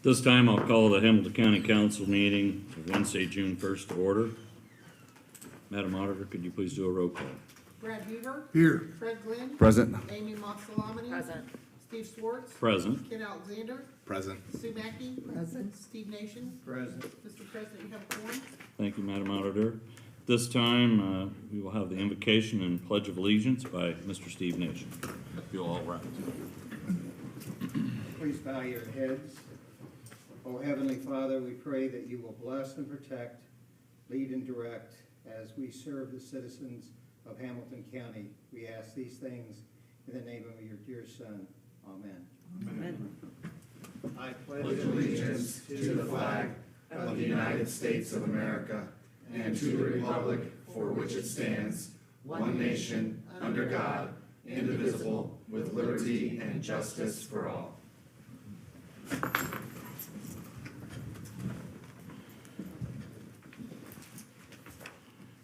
This time I'll call the Hamilton County Council meeting of Wednesday, June 1st to order. Madam Auditor, could you please do a roll call? Brad Beaver. Here. Fred Glenn. Present. Amy Moxelamany. Present. Steve Swartz. Present. Ken Alexander. Present. Sue Mackey. Present. Steve Nation. Present. Mr. President, you have a quorum. Thank you, Madam Auditor. This time, we will have the invocation and pledge of allegiance by Mr. Steve Nation. If you'll all rise. Please bow your heads. O Heavenly Father, we pray that you will bless and protect, lead and direct as we serve the citizens of Hamilton County. We ask these things in the name of your dear Son. Amen. Amen. I pledge allegiance to the flag of the United States of America and to the republic for which it stands, one nation, under God, indivisible, with liberty and justice for all.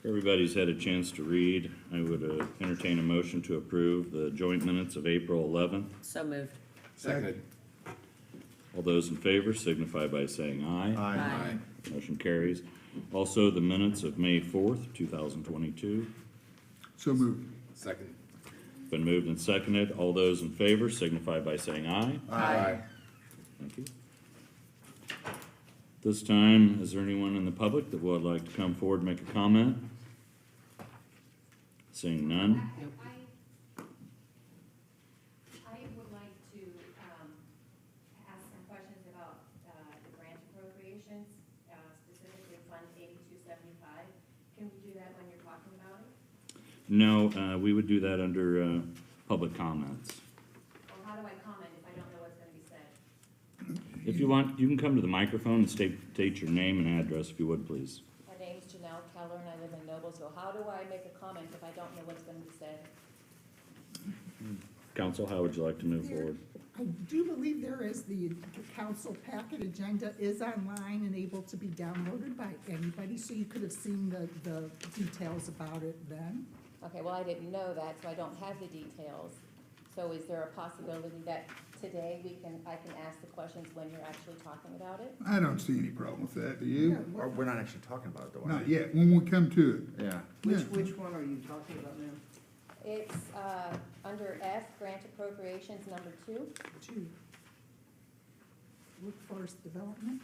Everybody's had a chance to read. I would entertain a motion to approve the joint minutes of April 11th. So moved. Seconded. All those in favor signify by saying aye. Aye. Motion carries. Also, the minutes of May 4th, 2022. So moved. Second. Been moved and seconded. All those in favor signify by saying aye. Aye. Thank you. This time, is there anyone in the public that would like to come forward and make a comment? Seeing none. I would like to ask some questions about the grant appropriations, specifically Fund 8275. Can we do that when you're talking about it? No, we would do that under public comments. Or how do I comment if I don't know what's going to be said? If you want, you can come to the microphone and state your name and address, if you would, please. My name's Janelle Keller and I live in Noblesville. How do I make a comment if I don't know what's going to be said? Council, how would you like to move forward? I do believe there is the council packet agenda is online and able to be downloaded by anybody, so you could have seen the details about it then. Okay, well, I didn't know that, so I don't have the details. So is there a possibility that today I can ask the questions when you're actually talking about it? I don't see any problem with that, do you? Or we're not actually talking about it, though. Not yet, when we come to it. Yeah. Which one are you talking about now? It's under F, grant appropriations number 2. Two. Workforce development.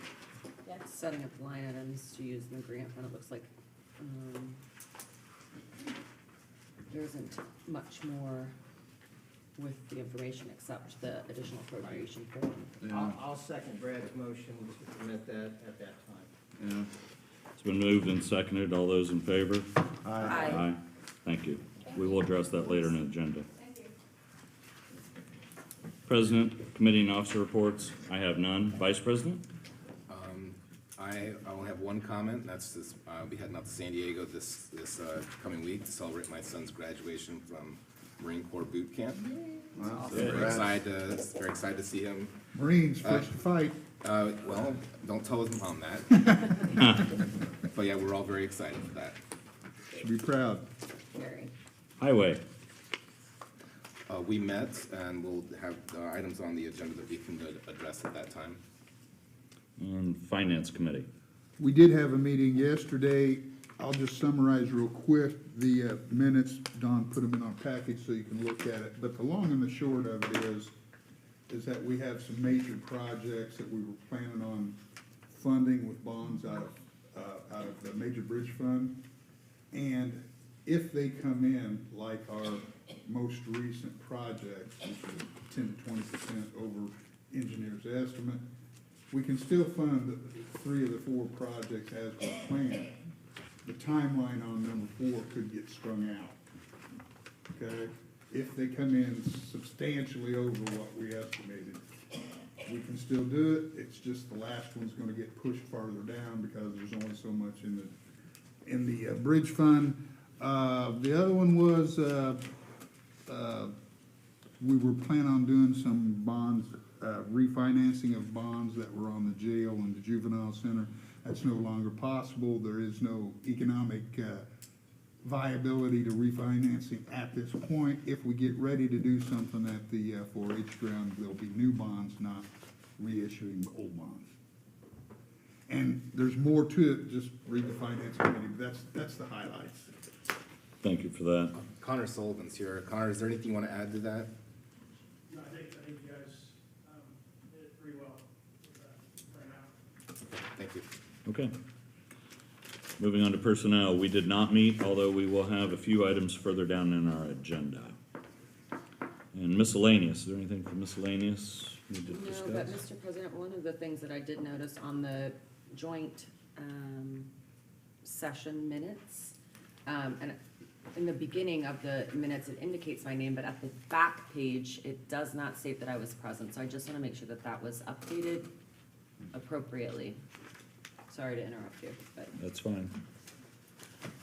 Yes. Setting up line items to use in the grant fund, it looks like, there isn't much more with the information except the additional appropriation form. I'll second Brad's motion to permit that at that time. Yeah. It's been moved and seconded. All those in favor? Aye. Thank you. We will address that later in the agenda. Thank you. President, committee and officer reports. I have none. Vice President? I only have one comment, and that's this, I'll be heading out to San Diego this coming week to celebrate my son's graduation from Marine Corps boot camp. Wow. So very excited to see him. Marines, first to fight. Well, don't tell his mom that. But yeah, we're all very excited for that. Should be proud. Very. Highway. We met, and we'll have items on the agenda that we can address at that time. And Finance Committee. We did have a meeting yesterday. I'll just summarize real quick the minutes. Don put them in our package so you can look at it. But the long and the short of it is that we have some major projects that we were planning on funding with bonds out of the Major Bridge Fund. And if they come in like our most recent projects, which is 10 to 20% over engineer's estimate, we can still fund 3 of the 4 projects as we planned. The timeline on number 4 could get strung out, okay? If they come in substantially over what we estimated, we can still do it. It's just the last one's gonna get pushed farther down because there's only so much in the bridge fund. The other one was, we were planning on doing some bonds, refinancing of bonds that were on the jail and the juvenile center. That's no longer possible. There is no economic viability to refinancing at this point. If we get ready to do something at the 4-H ground, there'll be new bonds, not reissuing old bonds. And there's more to it, just read the finance committee, but that's the highlights. Thank you for that. Connor Sullivan's here. Connor, is there anything you want to add to that? No, I think you guys did it pretty well with that right now. Thank you. Okay. Moving on to personnel, we did not meet, although we will have a few items further down in our agenda. And miscellaneous, is there anything for miscellaneous we need to No, but discuss? Mr. President, one of the things that I did notice on the joint, session minutes, and in the beginning of the minutes, it indicates my name, but at the back page, it does not state that I was present, so I just wanna make sure that that was updated appropriately. Sorry to interrupt you, but That's fine.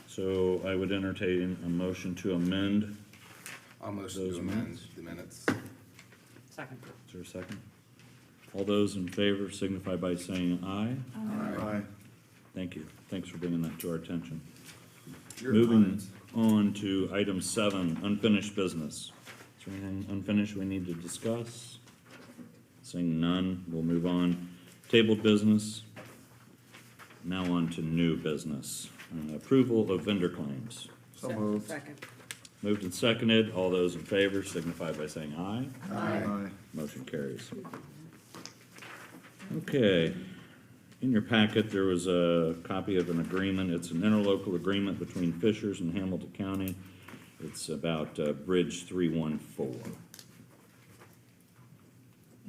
So I would entertain a motion to amend. I'll motion Those to amend minutes? the minutes. second. Is there a second? All those in favor signify by saying aye. Aye. Thank you. Thanks for bringing that to our attention. You're Moving fine. on to item 7, unfinished business. Is there anything unfinished we need to discuss? Seeing none, we'll move on. Tabled business. Now on to new business. Approval of vendor claims. So moved. Second. Moved and seconded. All those in favor signify by saying aye. Aye. Motion carries. Okay, in your packet, there was a copy of an agreement. It's an interlocal agreement between Fishers and Hamilton County. It's about Bridge 314.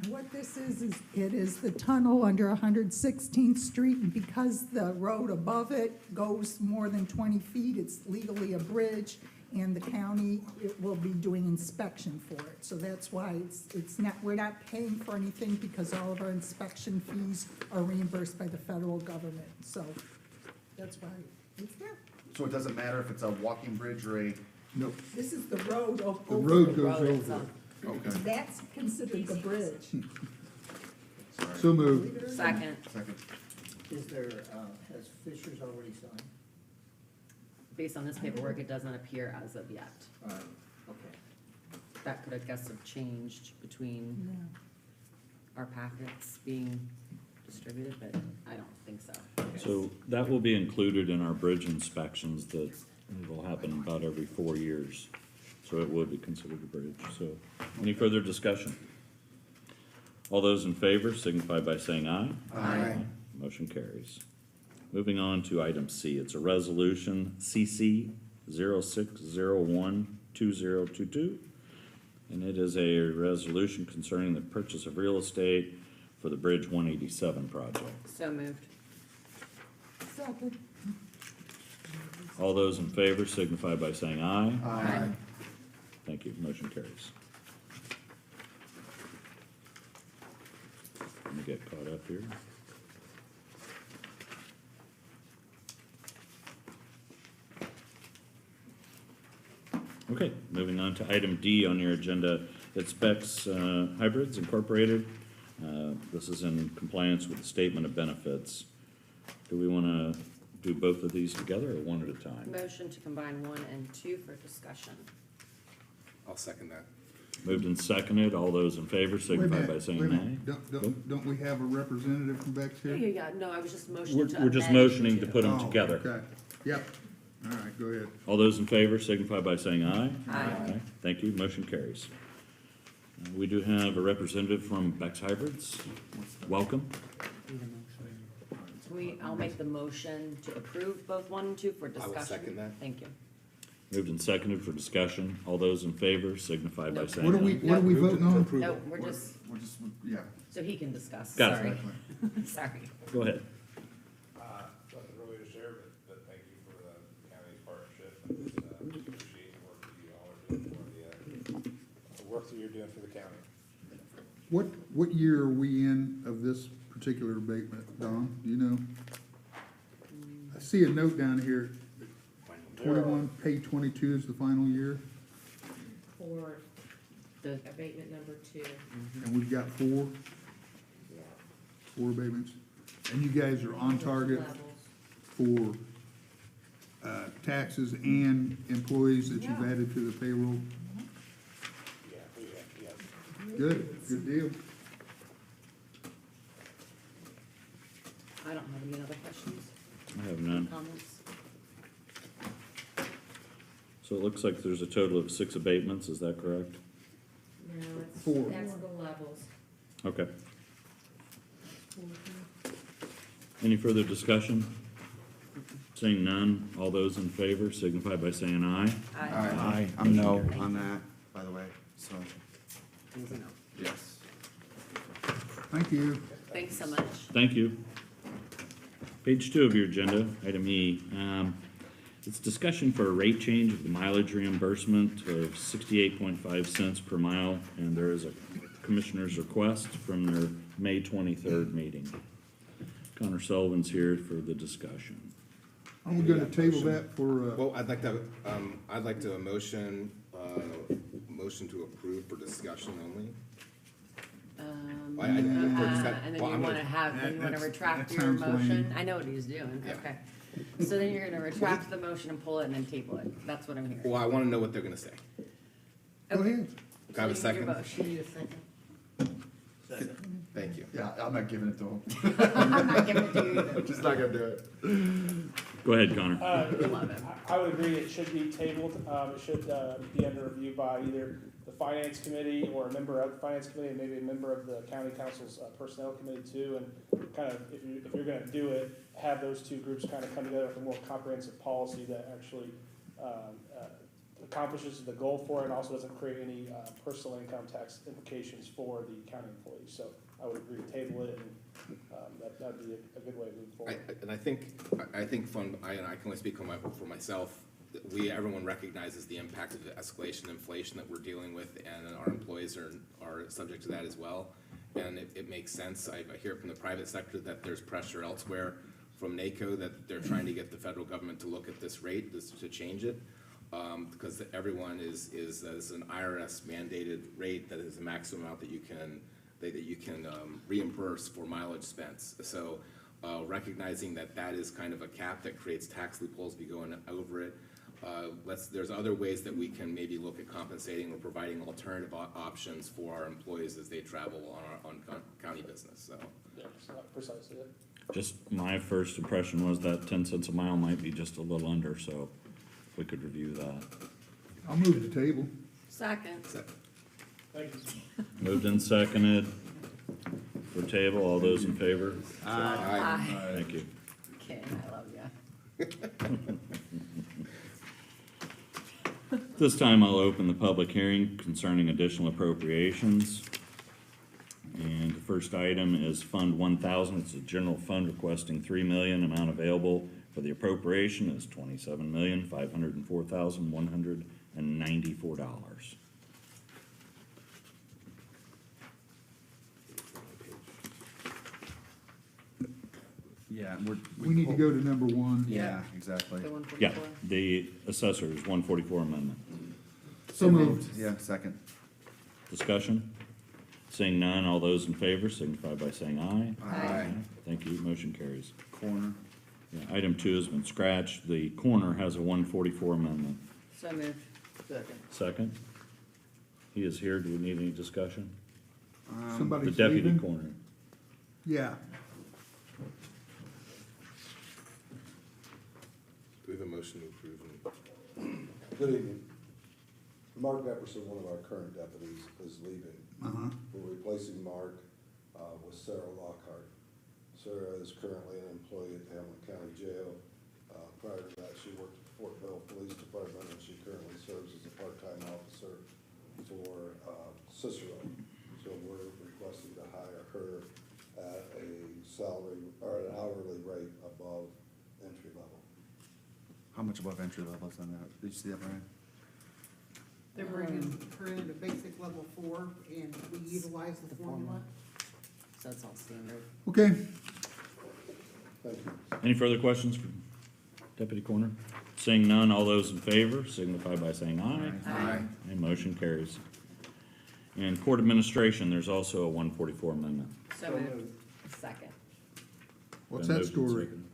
And what this is it is the tunnel under 116th Street, and because the road above it goes more than 20 feet, it's legally a bridge, and the county, it will be doing inspection for it. So that's why it's not, we're not paying for anything, because all of our inspection fees are reimbursed by the federal government. So that's why it's there. So it doesn't matter if it's a walking bridge or a, Nope, This is the road the over. road goes road over itself. it. okay, That's considered the bridge. sorry. So moved. Second. Second. Is there, has Fishers already signed? Based on this paperwork, it does not appear as of yet. Okay. That could, I guess, have changed between Yeah. our packets being distributed, but I don't think so. So that will be included in our bridge inspections that will happen about every 4 years. So it would be considered a bridge. So any further discussion? All those in favor signify by saying aye. Aye. Motion carries. Moving on to item C, it's a resolution CC 06012022. And it is a resolution concerning the purchase of real estate for the Bridge 187 project. So moved. Second. All those in favor signify by saying aye. Aye. Thank you, motion carries. Let me get caught up here. Okay, moving on to item D on your agenda. It's Bex Hybrids Incorporated. This is in compliance with the statement of benefits. Do we want to do both of these together or one at a time? Motion to combine 1 and 2 for discussion. I'll second that. Moved and seconded. All those in favor Wait a signify minute, by wait a saying minute. aye. Don't we have a representative from Bex here? Yeah, no, I was just motioning to We're just amend motioning to two. put them Oh, together. Okay, yep, all right, go ahead. All those in favor signify by saying aye. Aye. Thank you, motion carries. We do have a representative from Bex Hybrids. Welcome. I'll make the motion to approve both 1 and 2 for I will discussion. second that. Thank you. Moved and seconded for discussion. All those in favor signify by Nope. saying What are aye. we voting on? No, we're just, We're just, yeah. so he can discuss, Got it. sorry. Exactly. Sorry. Go ahead. Nothing really to share, but thank you for the county's partnership, and just, appreciate the work that you all are doing for the work that you're doing for the county. What year are we in of this particular abatement, Don, do you know? I see a note down here, 21, page 22 is the final year, For The, abatement number 2, and we've got four abatements. And you guys are on target levels. for, taxes and employees that you've Yeah. added to the payroll? Yeah, yeah. Good deal. I don't have any other questions, I have none. comments. So it looks like there's a total of 6 abatements, is that correct? No, it's, Four. that's the levels. Okay. Any further discussion? Seeing none, all those in favor signify by saying aye. Aye. I'm no on that, by the way, so, Things a no. yes. Thank you. Thanks so much. Thank you. Page 2 of your agenda, item E. It's discussion for a rate change of the mileage reimbursement of 68.5 cents per mile, and there is a commissioner's request from their May 23rd meeting. Connor Sullivan's here for the discussion. Are we gonna table that for, Well, I'd like to motion to approve for discussion only. And then you wanna retract that your sounds motion? lame. I know what he's doing, Yeah. okay. So then you're gonna retract the motion and pull it and then table it, that's what I'm hearing. Well, I wanna know what they're gonna say. go ahead. Can I have a So you need your second? motion. Need a second? Thank you. Yeah, I'm not giving it to him. I'm not giving it to you either. I'm just not gonna do it. Go ahead, Connor. You love it. I would agree it should be tabled. It should be under review by either the finance committee or a member of the finance committee, and maybe a member of the county council's personnel committee too. And kind of, if you're gonna do it, have those two groups kind of come together with a more comprehensive policy that actually accomplishes the goal for it and also doesn't create any personal income tax implications for the county employees. So I would agree to table it, and that'd be a good way to move forward. I think I can only speak for myself. Everyone recognizes the impact of the escalation inflation that we're dealing with, and our employees are subject to that as well. And it makes sense. I hear from the private sector that there's pressure elsewhere from NACO that they're trying to get the federal government to look at this rate, to change it. Because everyone is an IRS mandated rate that is the maximum amount that you can reimburse for mileage spent. So recognizing that is kind of a cap that creates tax loopholes if you go over it. There's other ways that we can maybe look at compensating or providing alternative options for our employees as they travel on county business, so. Yeah, so precisely it. Just my first impression was that 10 cents a mile might be just a little under, so if we could review that. I'll move the table. Second. Thank you. Moved and seconded for table. All those in favor? Aye. Thank you. Ken, I love ya. This time I'll open the public hearing concerning additional appropriations. And the first item is Fund 1000. It's a general fund requesting $3 million. Amount available for the appropriation is $27,504,194. Yeah, We need to go to number 1. Yeah, exactly. The Yeah, 144. the assessor's 144 amendment. So moved. Yeah, second. Discussion? Seeing none, all those in favor signify by saying aye. Aye. Thank you, motion carries. Corner. Yeah, item 2 has been scratched. The corner has a 144 amendment. So moved. Second? He is here. Do we need any discussion? The Somebody's deputy leaving? corner. Yeah. Do we have a motion to approve? Good evening. Mark Epperson, one of our current deputies, is leaving. We're replacing Mark with Sarah Lockhart. Sarah is currently an employee at the Hamilton County Jail. Prior to that, she worked at the Fort Bell Police Department, and she currently serves as a part-time officer for Cicero. So we're requesting to hire her at a salary, or an hourly rate above entry level. How much above entry level is on that? Did you see that, Brian? They're bringing her into basic level 4, and we utilize the formula. So that's all standard. Okay. Thank you. Any further questions for deputy corner? Seeing none, all those in favor signify by saying aye. Aye. And motion carries. And court administration, there's also a 144 amendment. So moved. Second. What's Been that moved and story? seconded.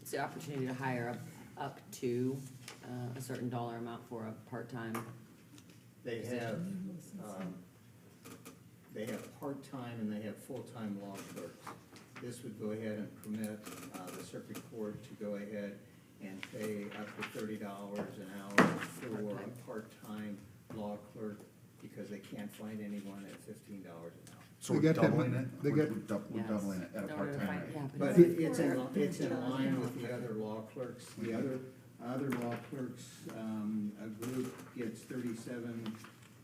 It's the opportunity to hire up to a certain dollar amount for a part-time. They have part-time and they have full-time law clerks. this would go ahead and permit the circuit court to go ahead and pay up to $30 an hour for a part-time law clerk because they can't find anyone at $15 an hour. So They we're got that doubling money. it? They We're got- we're doubling it at a In order to part-time find- rate? yeah, But it's in line with the other law clerks. The other law clerks, a group gets 37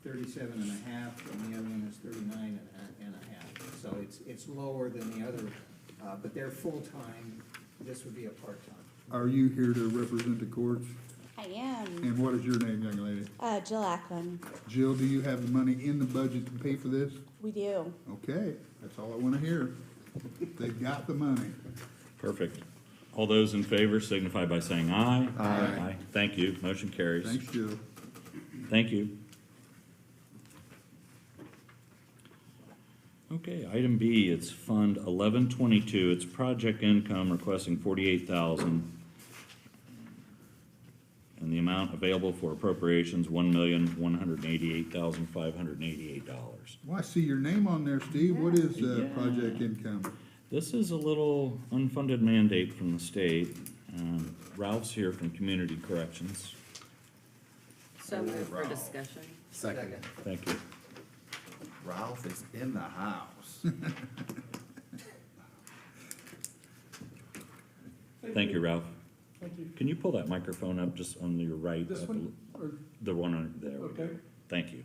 and a half, and the other one is 39 and a half. So it's lower than the other, but they're full-time. This would be a part-time. Are you here to represent the courts? I am. And what is your name, young lady? Jill Ackland. Jill, do you have the money in the budget to pay for this? We do. Okay, that's all I wanna hear. They've got the money. Perfect. All those in favor signify by saying aye. Aye. Thank you. Motion carries. Thanks, Jill. Thank you. Okay, item B, it's Fund 1122. It's project income requesting 48,000. And the amount available for appropriations, $1,188,588. Well, I see your name on there, Steve. What is, Yeah. project income? This is a little unfunded mandate from the state. Ralph's here from Community Corrections. So moved for discussion. Second. Thank you. Ralph is in the house. Thank you, Ralph. Thank you. Can you pull that microphone up just on your right? This up a one, or, The one on there. okay. Than't you.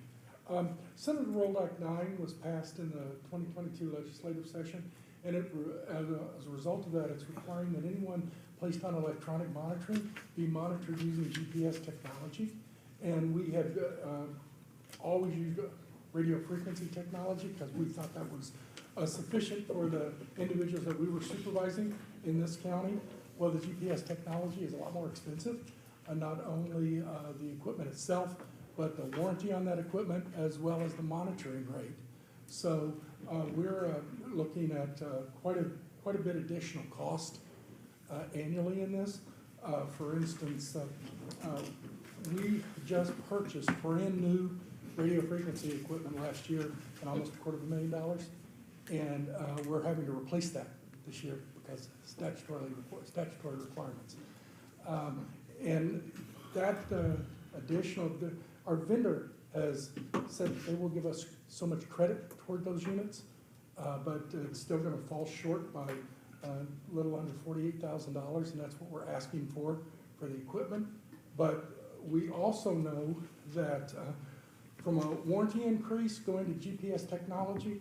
Senate Roll Act 9 was passed in the 2022 legislative session, and as a result of that, it's requiring that anyone placed on electronic monitoring be monitored using GPS technology. And we had always used radio frequency technology because we thought that was sufficient for the individuals that we were supervising in this county. Well, the GPS technology is a lot more expensive, not only the equipment itself, but the warranty on that equipment as well as the monitoring rate. So we're looking at quite a bit additional cost annually in this. For instance, we just purchased brand new radio frequency equipment last year at almost $250,000, and we're having to replace that this year because statutory requirements. And that additional, our vendor has said they will give us so much credit toward those units, but it's still gonna fall short by a little under $48,000, and that's what we're asking for the equipment. But we also know that from a warranty increase going to GPS technology,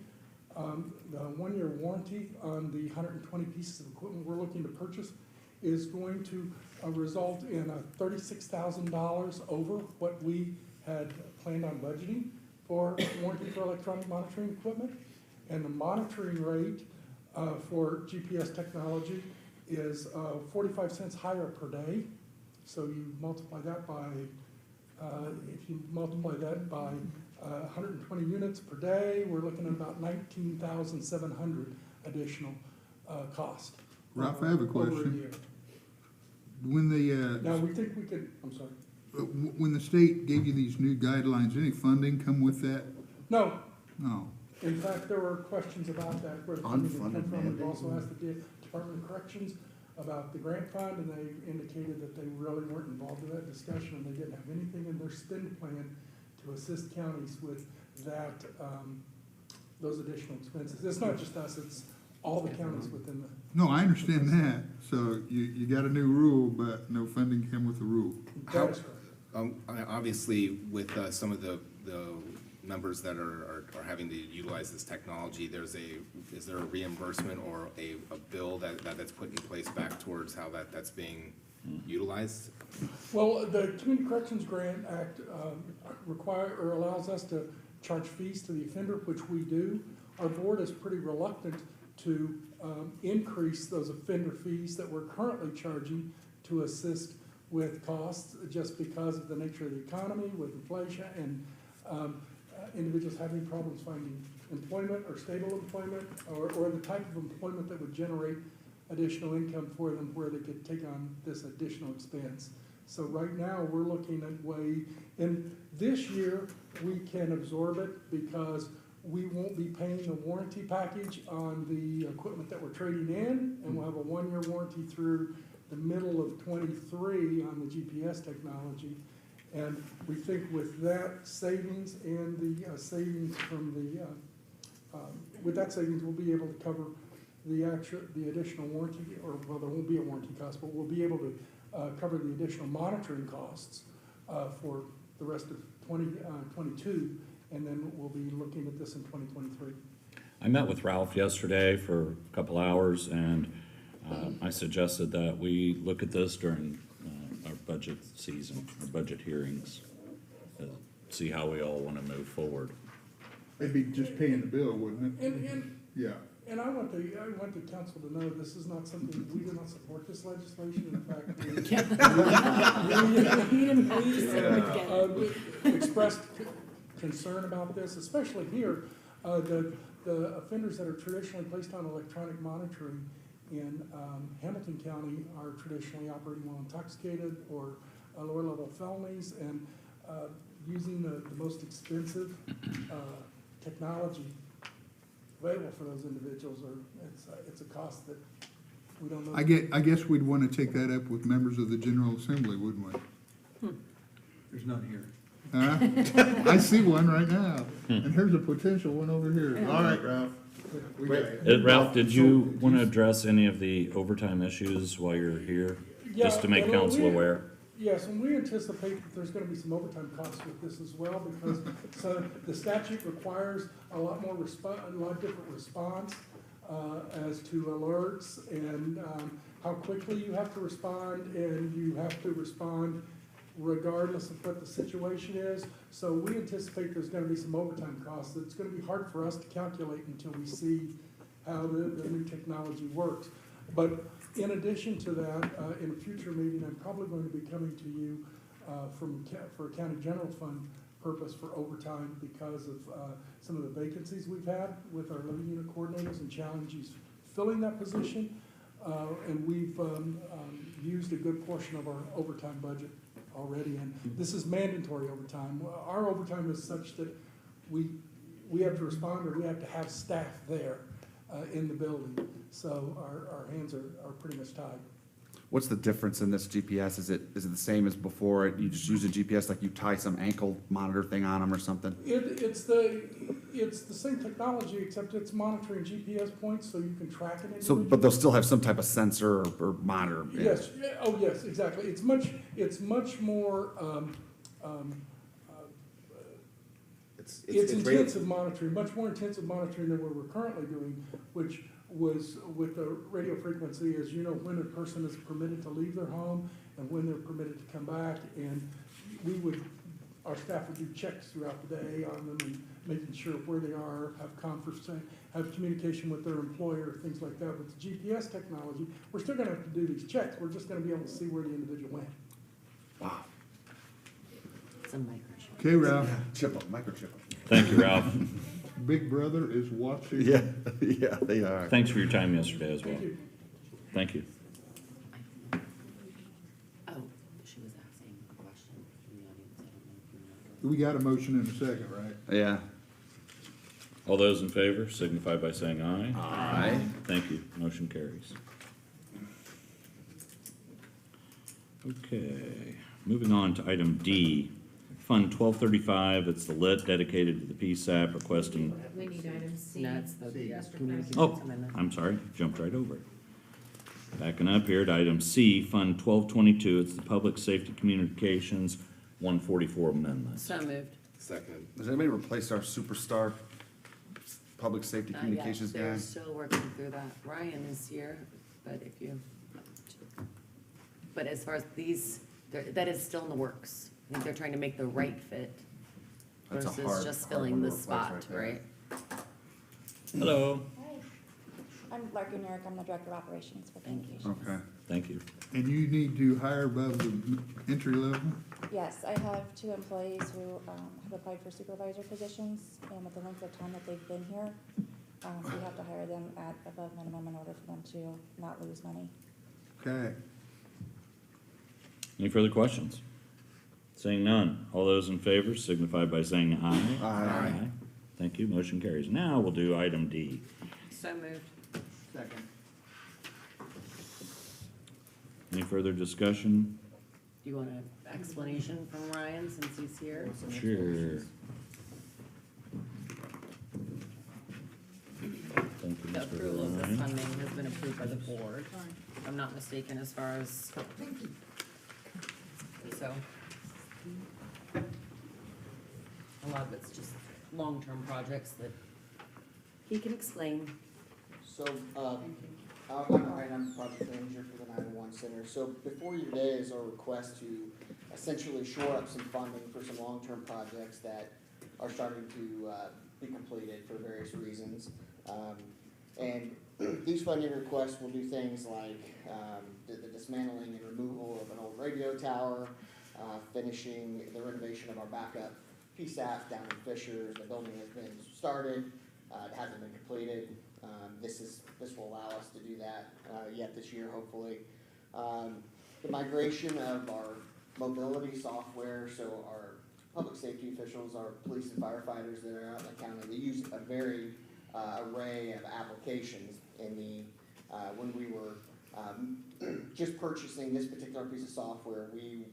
the 1-year warranty on the 120 pieces of equipment we're looking to purchase is going to result in $36,000 over what we had planned on budgeting for warranty for electronic monitoring equipment. And the monitoring rate for GPS technology is 45 cents higher per day. So you multiply that by, if you multiply that by 120 units per day, we're looking at about 19,700 additional cost. Ralph, I have a over question. year. When Now, the, we think we could, I'm sorry. when the state gave you these new guidelines, any funding come with that? No, No. in fact, there were questions about that, where the funding would come Unfunded from. We've mandate. also asked the Department of Corrections about the grant fund, and they indicated that they really weren't involved in that discussion, and they didn't have anything in their spend plan to assist counties with that, those additional expenses. It's not just us, it's all the counties within the. No, I understand that. So you got a new rule, but no funding came with the rule. That is correct. Obviously, with some of the numbers that are having to utilize this technology, is there a reimbursement or a bill that's put in place back towards how that's being utilized? Well, the Community Corrections Grant Act allows us to charge fees to the offender, which we do. Our board is pretty reluctant to increase those offender fees that we're currently charging to assist with costs, just because of the nature of the economy, with inflation, and individuals having problems finding employment or stable employment, or the type of employment that would generate additional income for them where they could take on this additional expense. So right now, we're looking at and this year, we can absorb it because we won't be paying the warranty package on the equipment that we're trading in, and we'll have a 1-year warranty through the middle of '23 on the GPS technology. And we think with that savings and the savings from the, with that savings, we'll be able to cover the additional warranty, or, well, there won't be a warranty cost, but we'll be able to cover the additional monitoring costs for the rest of 2022, and then we'll be looking at this in 2023. I met with Ralph yesterday for a couple hours, and I suggested that we look at this during our budget season, our budget hearings, to see how we all want to move forward. It'd be just paying the bill, wouldn't it? And Yeah. I want the council to know this is not something, we do not support this legislation. In fact, we expressed concern about this, especially here. The offenders that are traditionally placed on electronic monitoring in Hamilton County are traditionally operating while intoxicated or lower level felonies, and using the most expensive technology available for those individuals, or it's a cost that we don't know. I guess we'd want to take that up with members of the General Assembly, wouldn't we? There's none here. I see one right now, and here's a potential one over here. All right, Ralph. We got it. Ralph, did you want to address any of the overtime issues while you're here? Just to make Yeah, well, council aware? Yes, and we anticipate that there's gonna be some overtime costs with this as well, because, so the statute requires a lot more a lot different response, as to alerts and, how quickly you have to respond, and you have to respond regardless of what the situation is. So we anticipate there's gonna be some overtime costs. It's gonna be hard for us to calculate until we see how the new technology works. But in addition to that, in a future meeting, I'm probably going to be coming to you for a county general fund purpose for overtime because of some of the vacancies we've had with our living unit coordinators and challenges filling that position. And we've used a good portion of our overtime budget already, and this is mandatory overtime. Our overtime is such that we have to respond, or we have to have staff there in the building. So our hands are pretty much tied. What's the difference in this GPS? Is it the same as before? You just use a GPS, like you tie some ankle monitor thing on them or something? It's the same technology, except it's monitoring GPS points, so you can track an individual. So, but they'll still have some type of sensor or monitor? Yes, oh, yes, exactly. It's much more, it's intensive monitoring, much more intensive monitoring than what we're currently doing, which was with the radio frequency, as you know, when a person is permitted to leave their home and when they're permitted to come back. And our staff would do checks throughout the day on them and making sure where they are, have communication with their employer, things like that. With the GPS technology, we're still gonna have to do these checks. We're just gonna be able to see where the individual went. Wow. It's a microchip. Okay, Ralph. Microchip. Thank you, Ralph. Big brother is watching. Yeah, yeah, they are. Thanks for your time yesterday as well. Thank you. Thank you. Oh, she was asking a question from the audience. I don't know if you want to. We got a motion in a second, right? Yeah. All those in favor signify by saying aye. Aye. Thank you. Motion carries. Okay, moving on to item D. Fund 1235, it's the lit dedicated to the PSAP requesting, We need item C. No, it's the Mr. communications oh, amendment. I'm sorry, jumped right over it. Backing up here to item C, Fund 1222, it's the Public Safety Communications 144 amendment. So moved. Second. Has anybody replaced our superstar public safety Not yet. communications guy? They're still working through that. Ryan is here, but but as far as these, that is still in the works. I think they're trying to make the right fit That's a versus hard- just hard filling one to the replace spot, right there. right? Hello. Hi, I'm Larkin York, I'm the Director of Operations for Thank you. Communications. Okay. Thank you. And you need to hire above the entry level? Yes, I have 2 employees who have applied for supervisor positions, and with the length of time that they've been here, we have to hire them at above minimum in order for them to not lose money. Okay. Any further questions? Seeing none, all those in favor signify by saying aye. Aye. Thank you, motion carries. Now we'll do item D. So moved. Second. Any further discussion? Do you want an explanation from Ryan since he's here? Sure. Thank you, The Mr. approval of this Ryan. funding has been approved by the board, if I'm not mistaken, as far as, Thank you. so. A lot of it's just long-term projects that he can explain. So, I'm Ryan, I'm the project manager for the 911 Center. So before you today is our request to essentially shore up some funding for some long-term projects that are starting to be completed for various reasons. And these funding requests will do things like the dismantling and removal of an old radio tower, finishing the renovation of our backup PSAF down in Fishers. The building has been started, it hasn't been completed. This will allow us to do that yet this year, hopefully. The migration of our mobility software, so our public safety officials, our police and firefighters that are out in the county, they use a very array of applications. In the when we were just purchasing this particular piece of software, we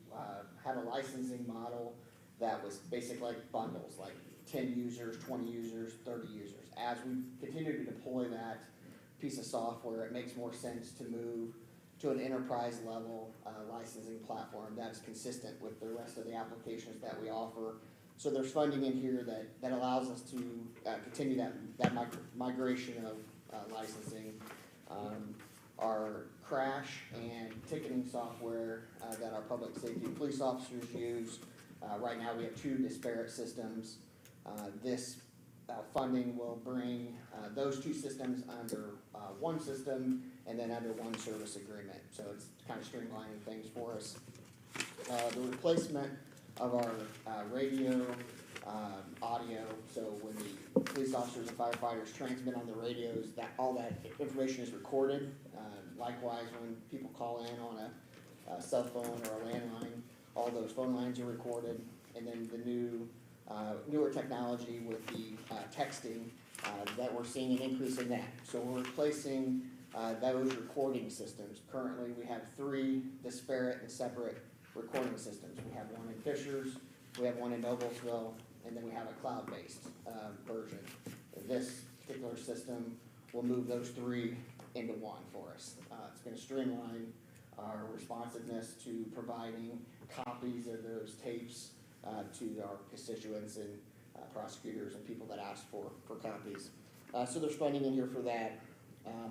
had a licensing model that was basically like bundles, like 10 users, 20 users, 30 users. As we continue to deploy that piece of software, it makes more sense to move to an enterprise level licensing platform that's consistent with the rest of the applications that we offer. So there's funding in here that allows us to continue that migration of licensing. Our crash and ticketing software that our public safety police officers use. Right now we have 2 disparate systems. This funding will bring those 2 systems under one system and then under one service agreement. So it's kind of streamlining things for us. The replacement of our radio, audio, so when the police officers and firefighters transmit on the radios, that all that information is recorded. Likewise, when people call in on a cell phone or a landline, all those phone lines are recorded. And then the newer technology with the texting that we're seeing an increase in that. So we're replacing those recording systems. Currently, we have 3 disparate and separate recording systems. We have one in Fishers, we have one in Noblesville, and then we have a cloud-based version. This particular system will move those 3 into one for us. It's going to streamline our responsiveness to providing copies of those tapes to our constituents and prosecutors and people that ask for copies. So there's funding in here for that.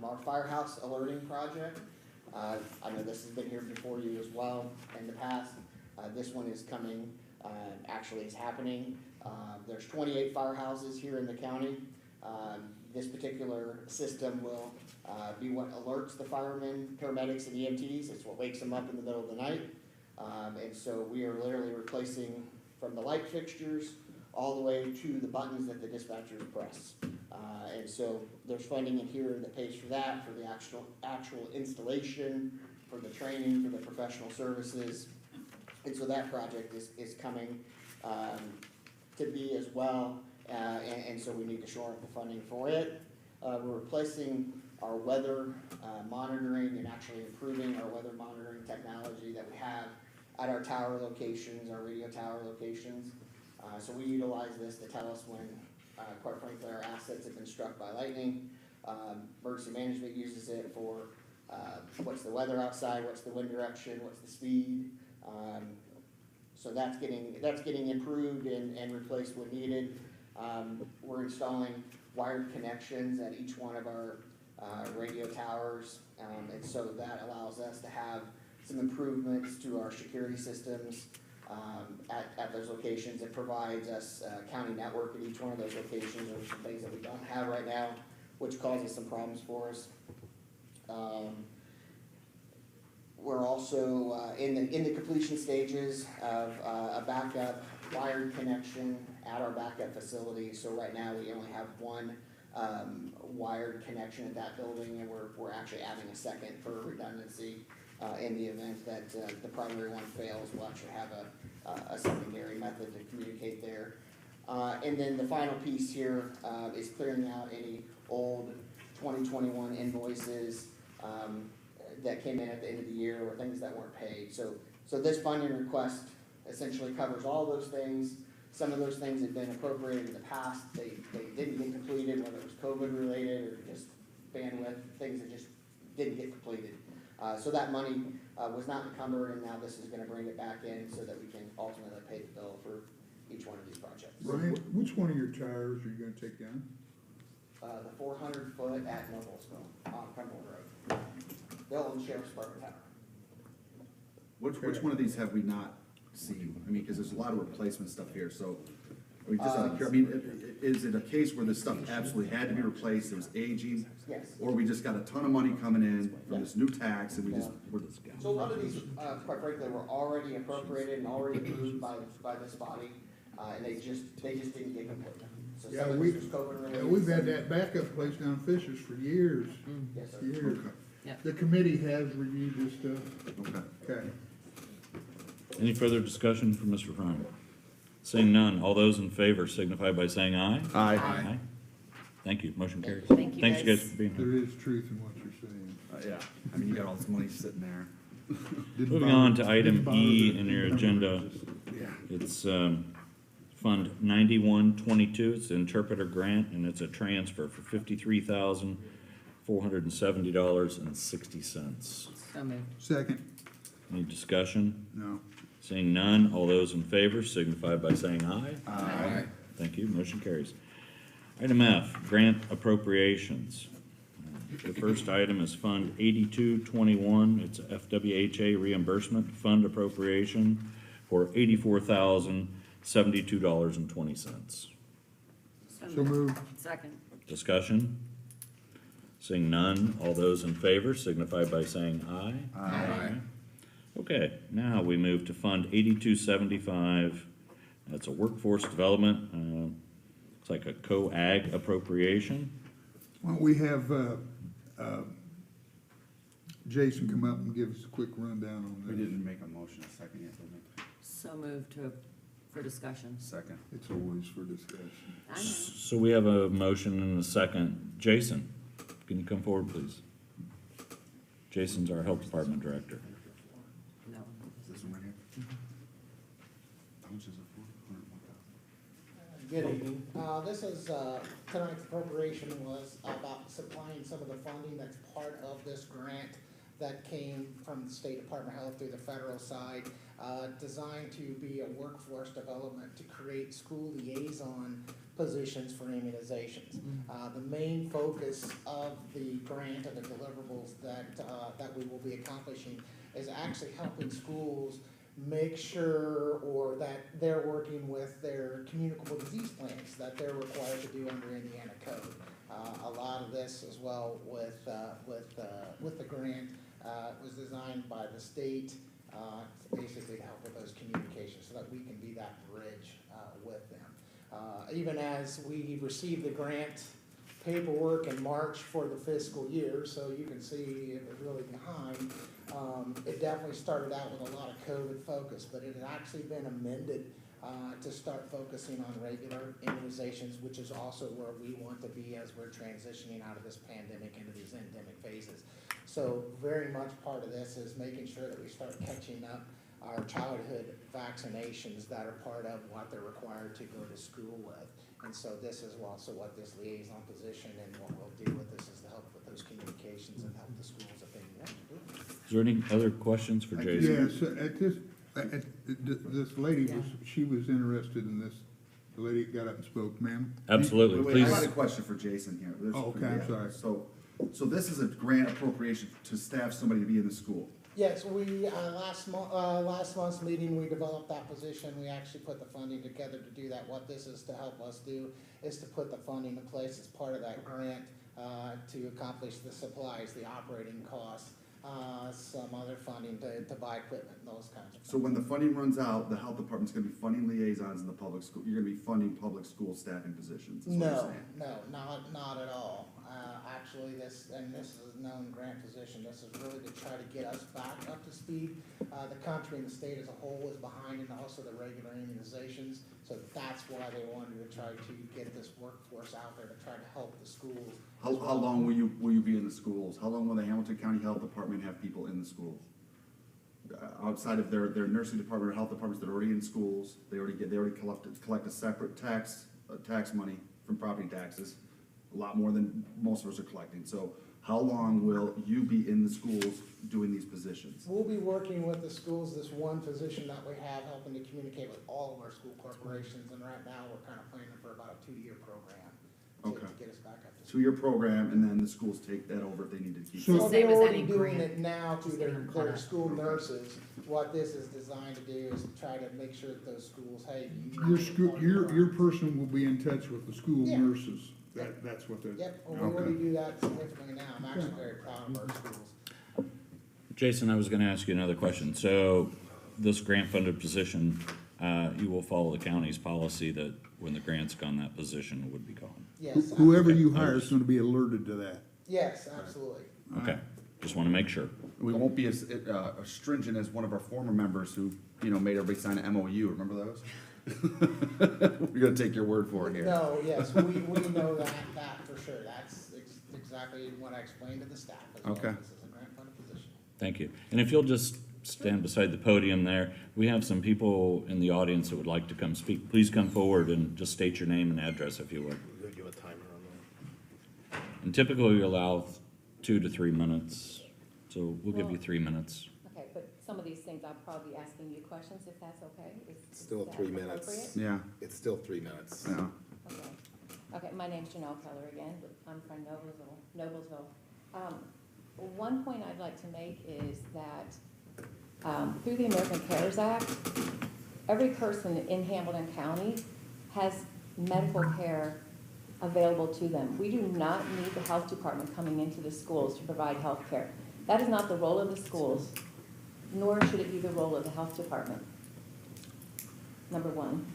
Our firehouse alerting project, I know this has been here before you as well in the past. This one is coming, actually is happening. There's 28 firehouses here in the county. This particular system will be what alerts the firemen, paramedics, and EMTs. It's what wakes them up in the middle of the night. And so we are literally replacing from the light fixtures all the way to the buttons that the dispatchers press. And so there's funding in here that pays for that, for the actual installation, for the training, for the professional services. And so that project is coming to be as well. And so we need to shore up the funding for it. We're replacing our weather monitoring and actually improving our weather monitoring technology that we have at our tower locations, our radio tower locations. So we utilize this to tell us when, quite frankly, our assets have been struck by lightning. Emergency management uses it for what's the weather outside, what's the wind direction, what's the speed. So that's getting improved and replaced when needed. We're installing wired connections at each one of our radio towers, and so that allows us to have some improvements to our security systems at those locations. It provides us a county network at each one of those locations. There's some things that we don't have right now, which causes some problems for us. We're also in the completion stages of a backup wired connection at our backup facility. So right now we only have one wired connection at that building, and we're actually adding a second for redundancy. In the event that the primary one fails, we'll actually have a secondary method to communicate there. And then the final piece here, is clearing out any old 2021 invoices, that came in at the end of the year or things that weren't paid. So this funding request essentially covers all those things. Some of those things had been appropriated in the past, they didn't get completed, whether it was COVID related or just bandwidth, things that just didn't get completed. So that money, was not encumbered, and now this is gonna bring it back in so that we can ultimately pay the bill for each one of these projects. Ryan, which one of your tires are you gonna take down? The 400 foot at Noblesville on Crumble Road. The old sheriff's department tower. Which one of these have we not seen? I mean, because there's a lot of replacement stuff here, so, I mean, just out of curiosity, I mean, is it a case where this stuff absolutely had to be replaced, it was aging? Yes. Or we just got a ton of money coming in from this new tax, and we're So a lot of these, quite frankly, were already appropriated and already approved by this body, and they just didn't get completed. So Yeah, some of we, this was COVID related. yeah, we've had that backup place down Fishers for years, Yes, sir. years. Yeah. The committee has reviewed this stuff. Okay. Okay. Any further discussion from Mr. Ryan? Seeing none, all those in favor signify by saying aye. Aye. Thank you, motion carries. Thank you, Thanks, guys. guys, for being here. There is truth in what you're saying. Yeah, I mean, you got all this money sitting there. Didn't Moving bother- on to item didn't bother E the in your numbers, agenda. just- Yeah. It's, Fund 9122, it's an interpreter grant, and it's a transfer for $53,470.60. So moved. Second, Any discussion? no. Seeing none, all those in favor signify by saying aye. Aye. Thank you, motion carries. Item F, grant appropriations. The first item is Fund 8221, it's a FWHA reimbursement fund appropriation for $84,072.20. So moved. Second. Discussion? Seeing none, all those in favor signify by saying aye. Aye. Okay, now we move to Fund 8275. That's a workforce development, looks like a co-ag appropriation. Why don't we have, Jason come up and give us a quick rundown on We this? didn't make a motion a second yet, did we? So moved for discussion. Second. It's always for discussion. I know. So we have a motion and a second. Jason, can you come forward, please? Jason's our Health Department Director. No. Is this one right here? How much is it for? Good evening. This is, tonight's appropriation was about supplying some of the funding that's part of this grant that came from the State Department of Health through the federal side, designed to be a workforce development to create school liaison positions for immunizations. The main focus of the grant and the deliverables that we will be accomplishing is actually helping schools make sure or that they're working with their communicable disease plans that they're required to do under Indiana code. A lot of this as well with the grant was designed by the state basically to help with those communications so that we can be that bridge with them. Even as we received the grant paperwork in March for the fiscal year, so you can see it was really behind. It definitely started out with a lot of COVID focus, but it had actually been amended to start focusing on regular immunizations, which is also where we want to be as we're transitioning out of this pandemic into these endemic phases. So very much part of this is making sure that we start catching up our childhood vaccinations that are part of what they're required to go to school with. And so this is also what this liaison position and what we'll do with this is to help with those communications and help the schools if they want to do it. Is there any other questions for Jason? Yes, this lady was, she was interested in this, the lady got up and spoke, ma'am? Absolutely, Wait, please. I got a question for Jason here. This is Oh, for- okay, I'm yeah. sorry. So this is a grant appropriation to staff somebody to be in the school. Yes, we, last month's meeting, we developed that position. We actually put the funding together to do that. What this is to help us do is to put the funding in place as part of that grant, to accomplish the supplies, the operating costs, some other funding to buy equipment and those kinds of things. So when the funding runs out, the health department's gonna be funding liaisons in the public school, you're gonna be funding public school staffing positions, is what you're No, saying? no, not at all. actually, this is a known grant position, this is really to try to get us back up to speed. The country and the state as a whole is behind in also the regular immunizations, so that's why they wanted to try to get this workforce out there to try to help the schools. How long will you be in the schools? How long will the Hamilton County Health Department have people in the schools? Outside of their nursing department or health departments that are already in schools, they already collect a separate tax money from property taxes, a lot more than most of us are collecting. So how long will you be in the schools doing these positions? We'll be working with the schools, this one position that we have, helping to communicate with all of our school corporations, and right now, we're kind of planning for about a 2-year program to get us back up to speed. 2-year program, and then the schools take that over if they need to keep. So Same they're as already any doing grant. it now to their Kinda. school nurses. What this is designed to do is try to make sure that those schools, hey, Your person will be in touch with the school Yeah. nurses. That's what that. Yep, and we already do that significantly now. I'm actually very proud of our schools. Jason, I was gonna ask you another question. So this grant-funded position, you will follow the county's policy that when the grant's gone, that position would be gone? Yes. Whoever you hire is gonna be alerted to that. Yes, absolutely. Okay, just wanna make sure. We won't be as stringent as one of our former members who, made everybody sign an MOU. Remember those? We're gonna take your word for it here. No, yes, we know that for sure. That's exactly what I explained to the staff as well. Okay. This is a grant-funded position. Thank you. And if you'll just stand beside the podium there, we have some people in the audience that would like to come speak. Please come forward and just state your name and address if you would. We'll give a timer on that. And typically we allow 2 to 3 minutes, so we'll give you Well- 3 minutes. Okay, but some of these things I'll probably be asking you questions, if that's okay? Is Still that 3 minutes. appropriate? Yeah, It's still 3 minutes. yeah. Okay. Okay, my name's Janelle Keller again, I'm from Noblesville. One point I'd like to make is that, through the American CARES Act, every person in Hamilton County has medical care available to them. We do not need the health department coming into the schools to provide health care. That is not the role of the schools, nor should it be the role of the health department. Number one.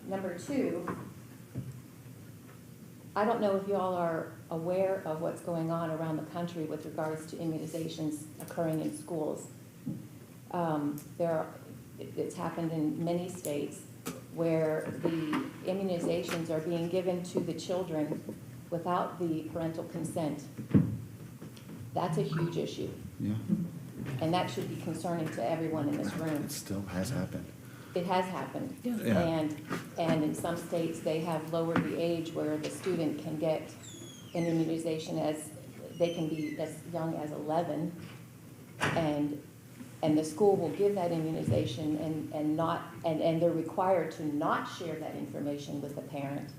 Number two, I don't know if you all are aware of what's going on around the country with regards to immunizations occurring in schools. It's happened in many states where the immunizations are being given to the children without the parental consent. That's a huge issue, Yeah, and that should be concerning to everyone in this room. it still has happened. It has happened. Yeah. And in some states, they have lowered the age where the student can get an immunization they can be as young as 11. And the school will give that immunization and they're required to not share that information with the parent,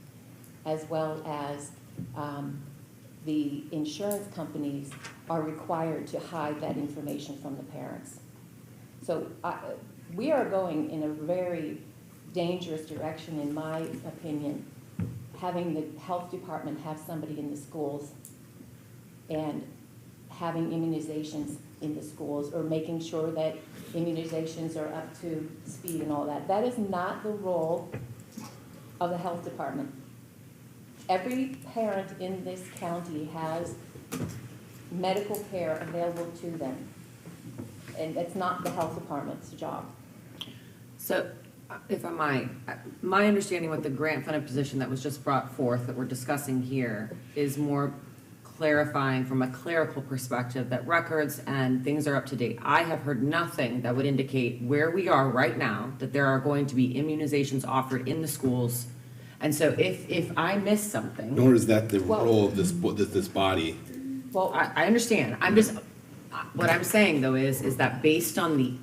as well as, the insurance companies are required to hide that information from the parents. So we are going in a very dangerous direction, in my opinion, having the health department have somebody in the schools and having immunizations in the schools, or making sure that immunizations are up to speed and all that. That is not the role of the health department. Every parent in this county has medical care available to them, and it's not the health department's job. So, if I might, my understanding with the grant-funded position that was just brought forth that we're discussing here is more clarifying from a clerical perspective that records and things are up to date. I have heard nothing that would indicate where we are right now, that there are going to be immunizations offered in the schools. And so if I miss something. Nor is that the Well- role of this body. Well, I understand. What I'm saying though is that based on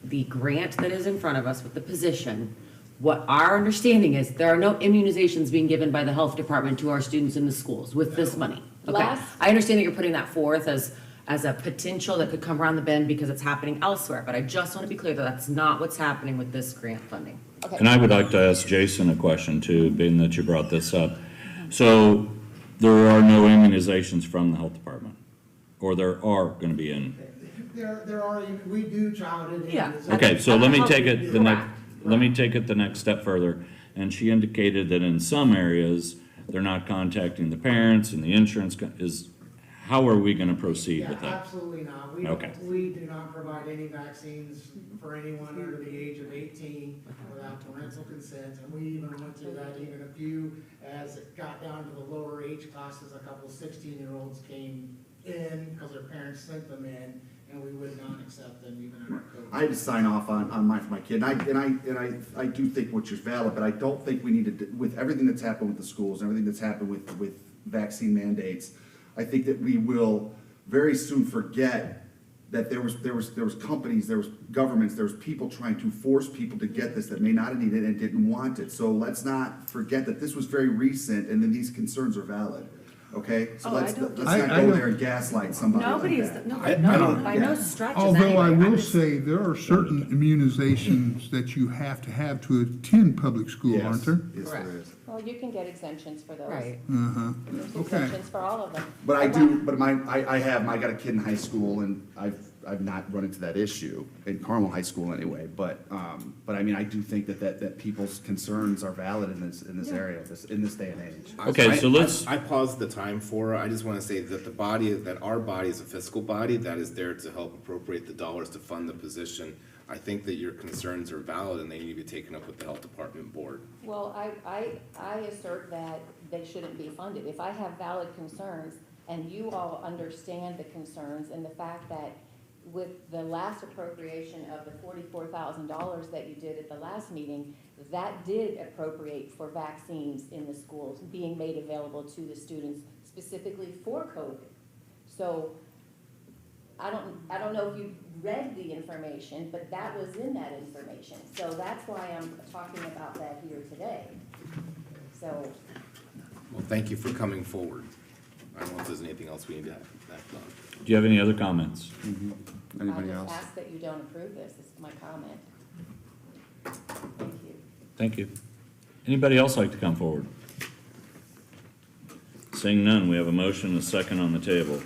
the grant that is in front of us with the position, what our understanding is, there are no immunizations being given by the health department to our students in the schools with this money. Okay, Last- I understand that you're putting that forth as a potential that could come around the bend because it's happening elsewhere, but I just want to be clear that that's not what's happening with this grant funding. Okay. And I would like to ask Jason a question too, being that you brought this up. So there are no immunizations from the health department, or there are gonna be in? There are, we do childhood Yeah. immunizations. Okay, so let me take it Correct. let me take it the next step further and she indicated that in some areas, they're not contacting the parents and the insurance is, how are we gonna proceed with Yeah, that? absolutely not. We Okay. we do not provide any vaccines for anyone under the age of 18 without parental consent. And we even went through that, even a few, as it got down to the lower age classes, a couple 16-year-olds came in because their parents sent them in, and we would not accept them even under COVID. I had to sign off on mine for my kid, and I do think what you're valid, but I don't think we need to, with everything that's happened with the schools, and everything that's happened with vaccine mandates, I think that we will very soon forget that there was companies, there was governments, there was people trying to force people to get this that may not have needed it and didn't want it. So let's not forget that this was very recent, and then these concerns are valid. Okay, so Oh, I let's don't not go there and gaslight somebody like Nobody's, that. no, I no, don't- by no stretch is Although I anybody. I'm will just- say, there are certain immunizations that you have to attend public school, Yes, aren't there? yes, there is. Well, you can get exemptions for those. Right. Uh-huh, There's okay. exemptions for all of them. But I do, but I got a kid in high school, and I've not run into that issue, in Carmel High School anyway, but I mean, I do think that people's concerns are valid in this area, in this day and age. Okay, so let's- I paused the time for, I just wanna say that our body is a fiscal body that is there to help appropriate the dollars to fund the position. I think that your concerns are valid and they need to be taken up with the health department board. Well, I assert that they shouldn't be funded. If I have valid concerns and you all understand the concerns and the fact that with the last appropriation of the $44,000 that you did at the last meeting, that did appropriate for vaccines in the schools being made available to the students specifically for COVID. So I don't know if you read the information, but that was in that information. So that's why I'm talking about that here today. So, Well, thank you for coming forward. I don't know if there's anything else we need to have done. Do you have any other comments? Anybody I else? just ask that you don't approve this, is my comment. Thank you. Thank you. Anybody else like to come forward? Seeing none, we have a motion and a second on the table.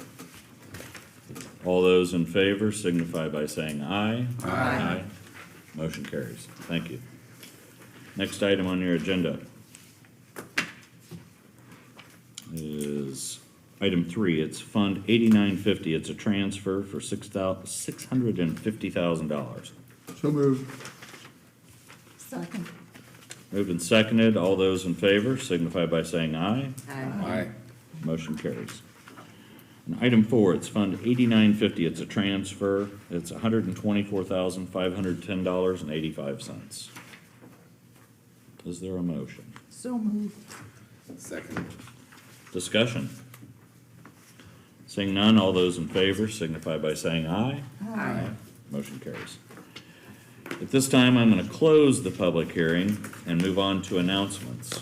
All those in favor signify by saying aye. Aye. Motion carries. Thank you. Next item on your agenda is item 3. It's Fund 8950. It's a transfer for $650,000. So moved. Second. Moved and seconded. All those in favor signify by saying aye. Aye. Motion carries. And item 4, it's Fund 8950. It's a transfer. It's $124,510.85. Is there a motion? So moved. Second. Discussion. Seeing none, all those in favor signify by saying aye. Aye. Motion carries. At this time, I'm going to close the public hearing and move on to announcements.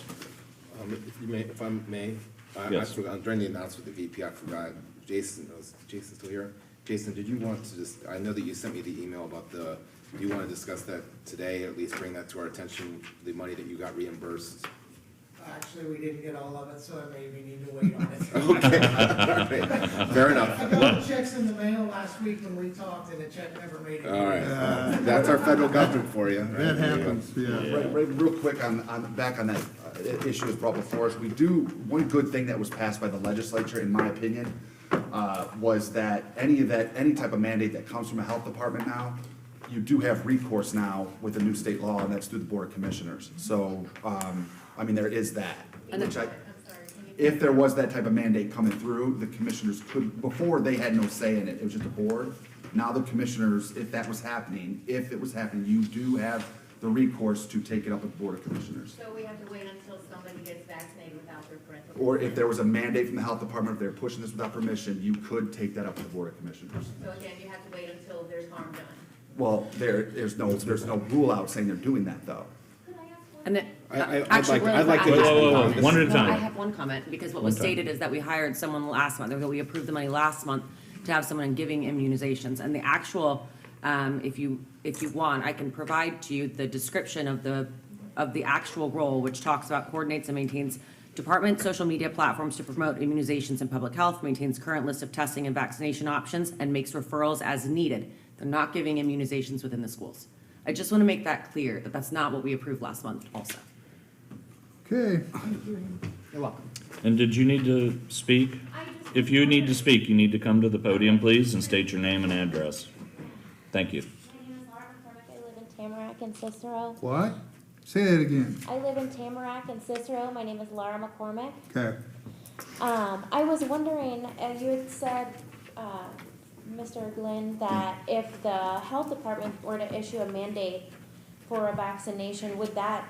If I may, I Yes. forgot, during the announcement with the VP, I forgot, Jason still here? Jason, did you want to just, I know that you sent me the email about do you want to discuss that today, or at least bring that to our attention, the money that you got reimbursed? Actually, we didn't get all of it, so I maybe need to wait on it. Okay, all right. Fair enough. I got the checks in the mail last week when we talked, and the check never made it. All right, that's our federal government for you. That happens, yeah. Real quick back on that issue that's brought before us, one good thing that was passed by the legislature, in my opinion, was that any type of mandate that comes from a health department now, you do have recourse now with the new state law, and that's through the Board of Commissioners. So, I mean, there is that. If there was that type of mandate coming through, the commissioners could, before they had no say in it, it was just a board. Now the commissioners, if it was happening, you do have the recourse to take it up with the Board of Commissioners. So we have to wait until somebody gets vaccinated without their parental. Or if there was a mandate from the health department, if they're pushing this without permission, you could take that up with the Board of Commissioners. So again, you have to wait until there's harm done. Well, there's no rule out saying they're doing that, though. And then, I'd actually, like to really just- quick, Whoa, one at a time. I have one comment, because what was One time. stated is that we hired someone last month, or that we approved the money last month to have someone giving immunizations, and the actual, if you want, I can provide to you the description of the actual role, which talks about coordinates and maintains department social media platforms to promote immunizations and public health, maintains current list of testing and vaccination options, and makes referrals as needed. They're not giving immunizations within the schools. I just want to make that clear, that that's not what we approved last month also. Okay, You're welcome. And did you need to speak? If you need to speak, you need to come to the podium, please, and state your name and address. Thank you. My name is Laura McCormick. I live in Tamarack and Cicero. what? Say that again. I live in Tamarack and Cicero. My name is Laura McCormick. Okay. I was wondering, you had said, Mr. Glenn, that if the health department were to issue a mandate for a vaccination, would that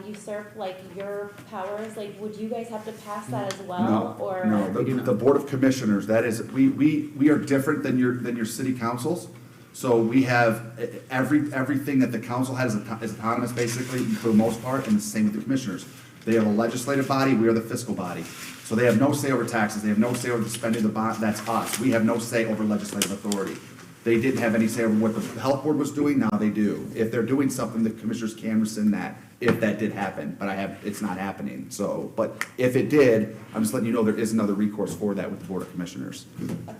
usurp like your powers? Like, would you guys have to pass that as well, or? No, the Board of Commissioners, that is, we are different than your city councils. So we have everything that the council has is autonomous, basically, for the most part, and the same with the commissioners. They have a legislative body, we are the fiscal body. So they have no say over taxes, they have no say over the spending of the bond, that's us. We have no say over legislative authority. They didn't have any say over what the health board was doing, now they do. If they're doing something, the commissioners can rescind that, if that did happen, but it's not happening, so. But if it did, I'm just letting you know there is another recourse for that with the Board of Commissioners,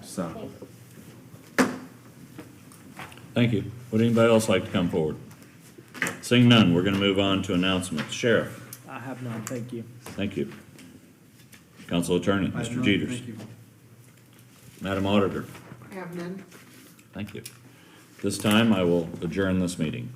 so. Thank you. Would anybody else like to come forward? Seeing none, we're gonna move on to announcements. Sheriff? I have none, thank you. Thank you. Council Attorney, Mr. Jeters. Madam Auditor? I have none. Thank you. This time, I will adjourn this meeting.